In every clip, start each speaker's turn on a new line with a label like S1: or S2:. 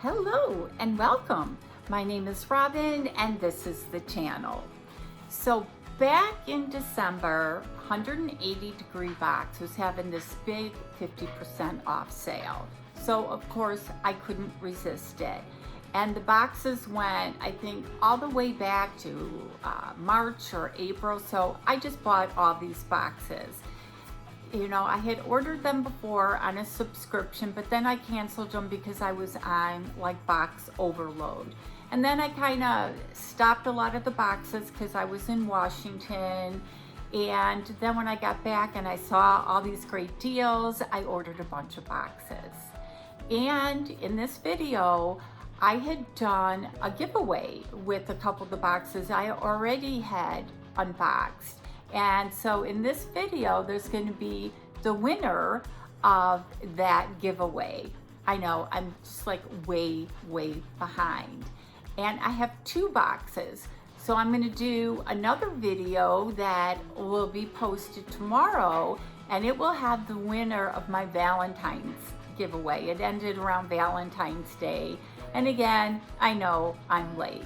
S1: Hello and welcome. My name is Robyn and this is the channel. So back in December, 180 Degree Box was having this big 50% off sale. So of course I couldn't resist it. And the boxes went, I think, all the way back to March or April. So I just bought all these boxes. You know, I had ordered them before on a subscription, but then I canceled them because I was on like box overload. And then I kind of stopped a lot of the boxes because I was in Washington. And then when I got back and I saw all these great deals, I ordered a bunch of boxes. And in this video, I had done a giveaway with a couple of the boxes I already had unboxed. And so in this video, there's going to be the winner of that giveaway. I know, I'm just like way behind. And I have two boxes. So I'm going to do another video that will be posted tomorrow, and it will have the winner of my Valentine's giveaway. It ended around Valentine's Day. And again, I know I'm late.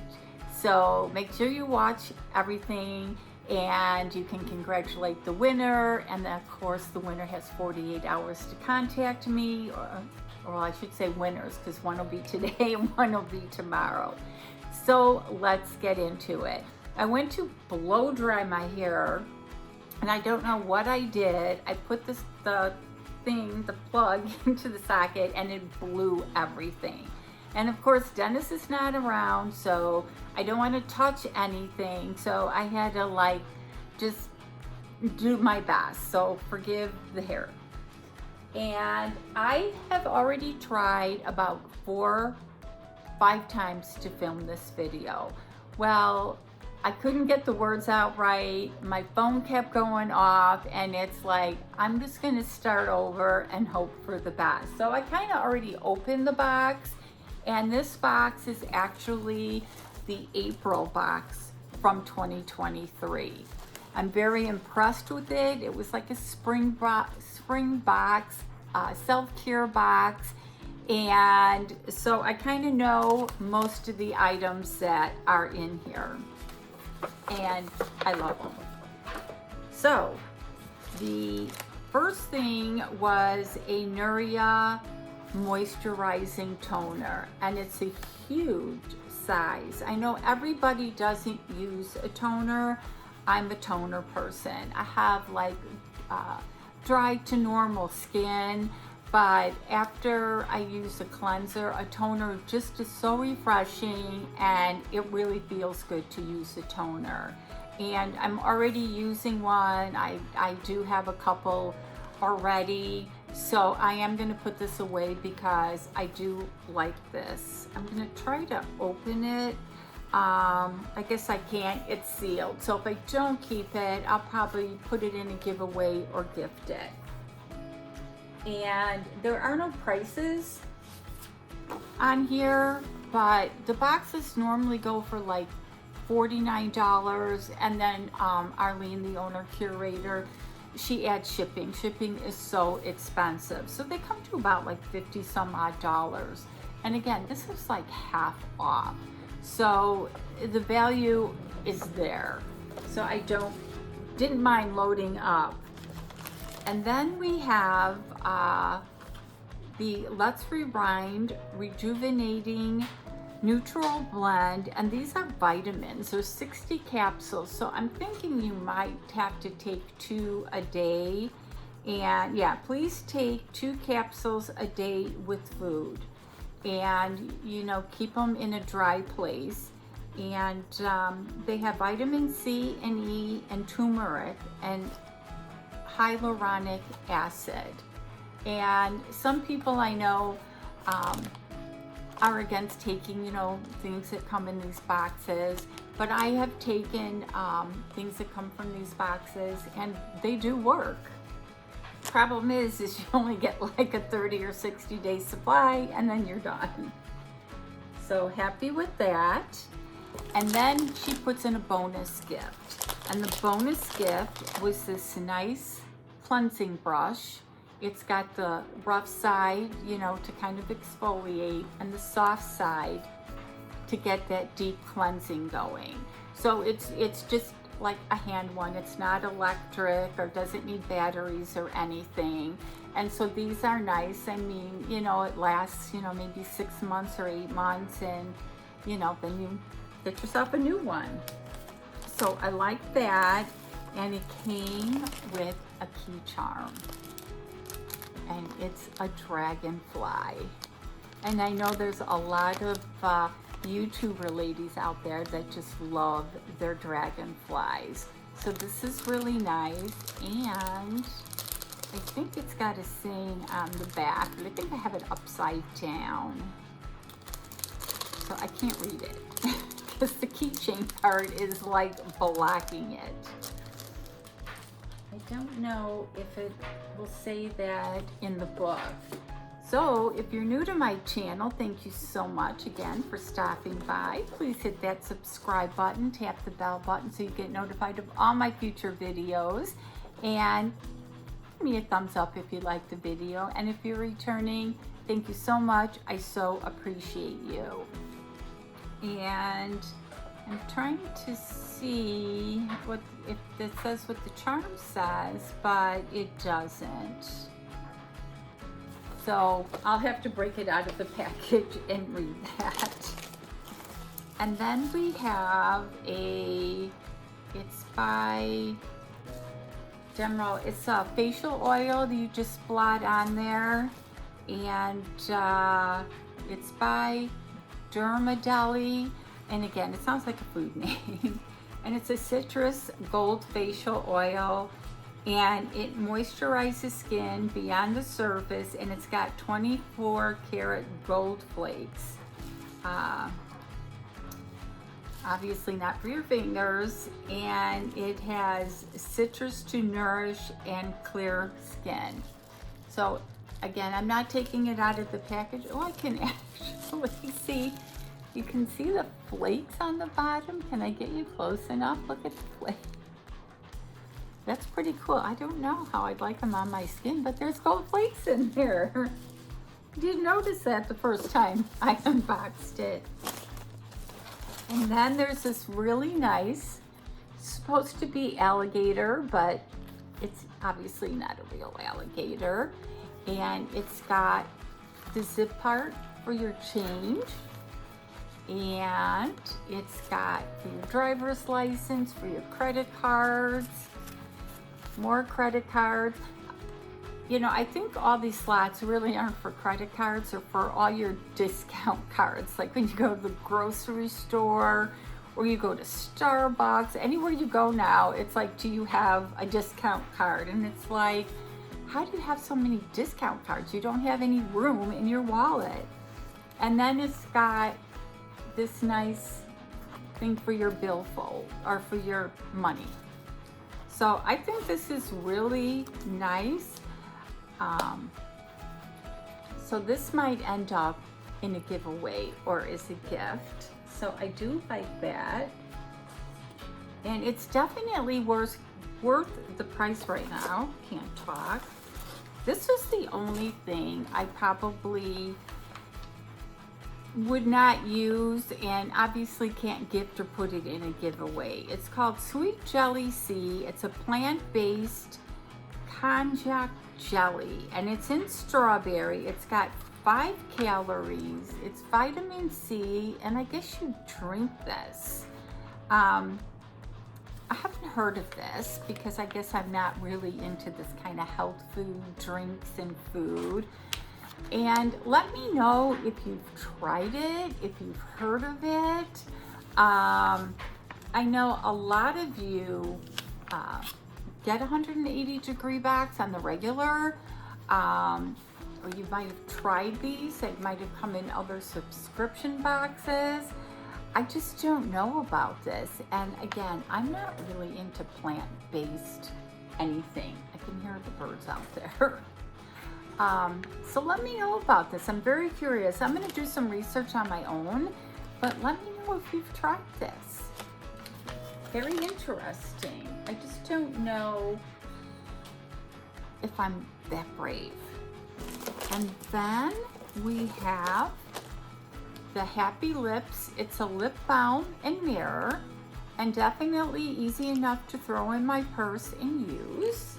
S1: So make sure you watch everything, and you can congratulate the winner. And then of course the winner has 48 hours to contact me, or I should say winners, because one will be today and one will be tomorrow. So let's get into it. I went to blow dry my hair, and I don't know what I did. I put the plug into the socket, and it blew everything. And of course, Dennis is not around, so I don't want to touch anything. So I had to like just do my best. So forgive the hair. And I have already tried about 4-5 times to film this video. Well, I couldn't get the words out right. My phone kept going off, and it's like, I'm just gonna start over and hope for the best. So I kind of already opened the box. And this box is actually the April box from 2023. I'm very impressed with it. It was like a spring box, self-care box. And so I kind of know most of the items that are in here. And I love them. So the first thing was a Nuria moisturizing toner, and it's a huge size. I know everybody doesn't use a toner. I'm a toner person. I have like dry to normal skin, but after I use a cleanser, a toner just is so refreshing, and it really feels good to use a toner. And I'm already using one. I do have a couple already. So I am going to put this away because I do like this. I'm going to try to open it. I guess I can't. It's sealed. So if I don't keep it, I'll probably put it in a giveaway or gift it. And there are no prices on here, but the boxes normally go for like $49. And then Arlene, the owner curator, she adds shipping. Shipping is so expensive. So they come to about like 50 some odd dollars. And again, this is like half off. So the value is there. So I didn't mind loading up. And then we have the Let's Reind Rejuvenating Neutral Blend, and these are vitamins. There's 60 capsules, so I'm thinking you might have to take 2 a day. And yeah, please take 2 capsules a day with food, and you know, keep them in a dry place. And they have vitamin C and E and turmeric and hyaluronic acid. And some people I know are against taking, you know, things that come in these boxes, but I have taken things that come from these boxes, and they do work. Problem is you only get like a 30 or 60 day supply, and then you're done. So happy with that. And then she puts in a bonus gift, and the bonus gift was this nice cleansing brush. It's got the rough side, you know, to kind of exfoliate, and the soft side to get that deep cleansing going. So it's just like a hand one. It's not electric or doesn't need batteries or anything. And so these are nice. I mean, you know, it lasts, you know, maybe 6 months or 8 months, and you know, then you get yourself a new one. So I like that. And it came with a key charm, and it's a dragonfly. And I know there's a lot of YouTuber ladies out there that just love their dragonflies. So this is really nice, and I think it's got a saying on the back, but I think I have it upside down, so I can't read it because the keychain part is like blocking it. I don't know if it will say that in the book. So if you're new to my channel, thank you so much again for stopping by. Please hit that subscribe button, tap the bell button so you get notified of all my future videos. And give me a thumbs up if you like the video. And if you're returning, thank you so much. I so appreciate you. And I'm trying to see what if it says what the charm says, but it doesn't. So I'll have to break it out of the package and read that. And then we have it's by Demerol. It's a facial oil that you just blot on there, and it's by Dermadeli. And again, it sounds like a food name. And it's a citrus gold facial oil, and it moisturizes skin beyond the surface, and it's got 24 karat gold flakes. Obviously not for your fingers, and it has citrus to nourish and clear skin. So again, I'm not taking it out of the package. Oh, I can actually see. You can see the flakes on the bottom. Can I get you close enough? Look at the flakes. That's pretty cool. I don't know how I'd like them on my skin, but there's gold flakes in there. Didn't notice that the first time I unboxed it. And then there's this really nice, supposed to be alligator, but it's obviously not a real alligator. And it's got the zip part for your change. And it's got for your driver's license, for your credit cards, more credit cards. You know, I think all these slots really aren't for credit cards, or for all your discount cards. Like when you go to the grocery store, or you go to Starbucks, anywhere you go now, it's like, do you have a discount card? And it's like, how do you have so many discount cards? You don't have any room in your wallet. And then it's got this nice thing for your billfold, or for your money. So I think this is really nice. So this might end up in a giveaway or as a gift. So I do like that. And it's definitely worth the price right now. Can't talk. This was the only thing I probably would not use, and obviously can't gift or put it in a giveaway. It's called Sweet Jelly C. It's a plant-based konjac jelly, and it's in strawberry. It's got 5 calories. It's vitamin C, and I guess you drink this. I haven't heard of this because I guess I'm not really into this kind of health food drinks and food. And let me know if you've tried it, if you've heard of it. I know a lot of you get 180-degree box on the regular, or you might have tried these. It might have come in other subscription boxes. I just don't know about this. And again, I'm not really into plant-based anything. I can hear the birds out there. So let me know about this. I'm very curious. I'm going to do some research on my own, but let me know if you've tried this. Very interesting. I just don't know if I'm that brave. And then we have the Happy Lips. It's a lip balm and mirror, and definitely easy enough to throw in my purse and use.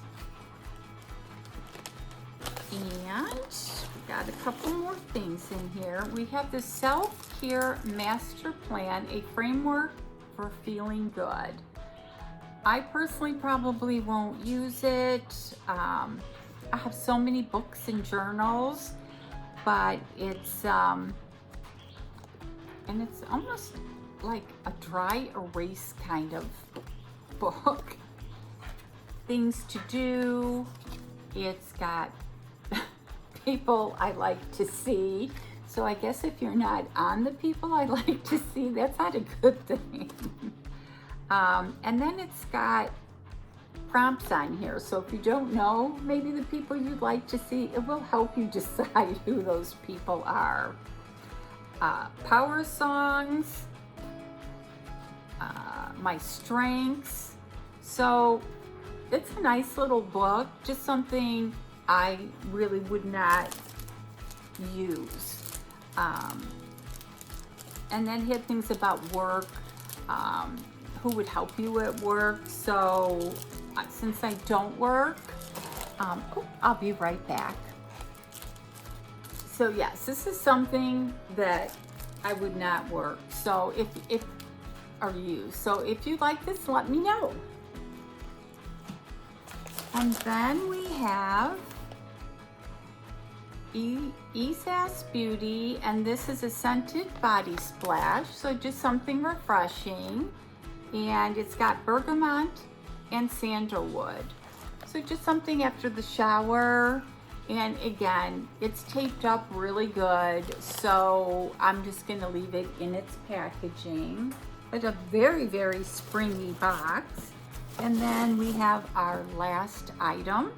S1: And we got a couple more things in here. We have the Self-Care Master Plan, a framework for feeling good. I personally probably won't use it. I have so many books and journals, but it's and it's almost like a dry erase kind of book. Things to do. It's got people I like to see. So I guess if you're not on the people I like to see, that's not a good thing. And then it's got prompts on here. So if you don't know maybe the people you'd like to see, it will help you decide who those people are. Power songs, my strengths. So it's a nice little book, just something I really would not use. And then he had things about work, who would help you at work. So since I don't work, I'll be right back. So yes, this is something that I would not work. So if you like this, let me know. And then we have EAS Beauty, and this is a scented body splash, so just something refreshing. And it's got bergamot and sandalwood, so just something after the shower. And again, it's taped up really good, so I'm just gonna leave it in its packaging. But a very, very springy box. And then we have our last item.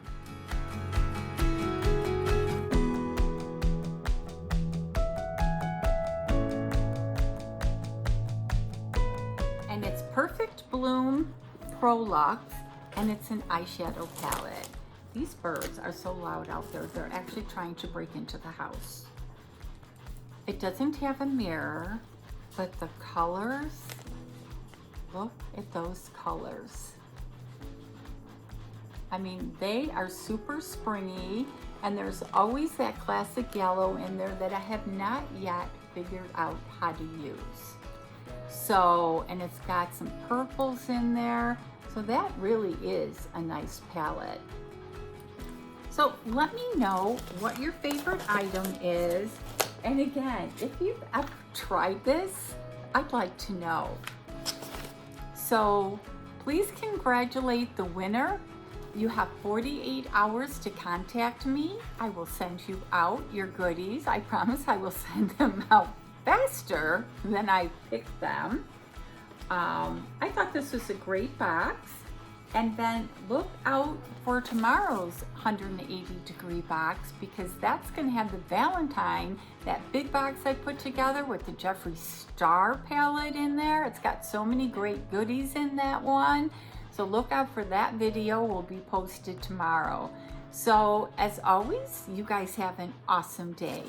S1: And it's Perfect Bloom Pro Luxe, and it's an eyeshadow palette. These birds are so loud out there, they're actually trying to break into the house. It doesn't have a mirror, but the colors, look at those colors. I mean, they are super springy, and there's always that classic yellow in there that I have not yet figured out how to use. So, and it's got some purples in there, so that really is a nice palette. So let me know what your favorite item is. And again, if you've ever tried this, I'd like to know. So please congratulate the winner. You have 48 hours to contact me. I will send you out your goodies. I promise I will send them out faster than I picked them. I thought this was a great box. And then look out for tomorrow's 180-degree box, because that's going to have the Valentine, that big box I put together with the Jeffree Star palette in there. It's got so many great goodies in that one. So look out for that video. Will be posted tomorrow. So as always, you guys have an awesome day.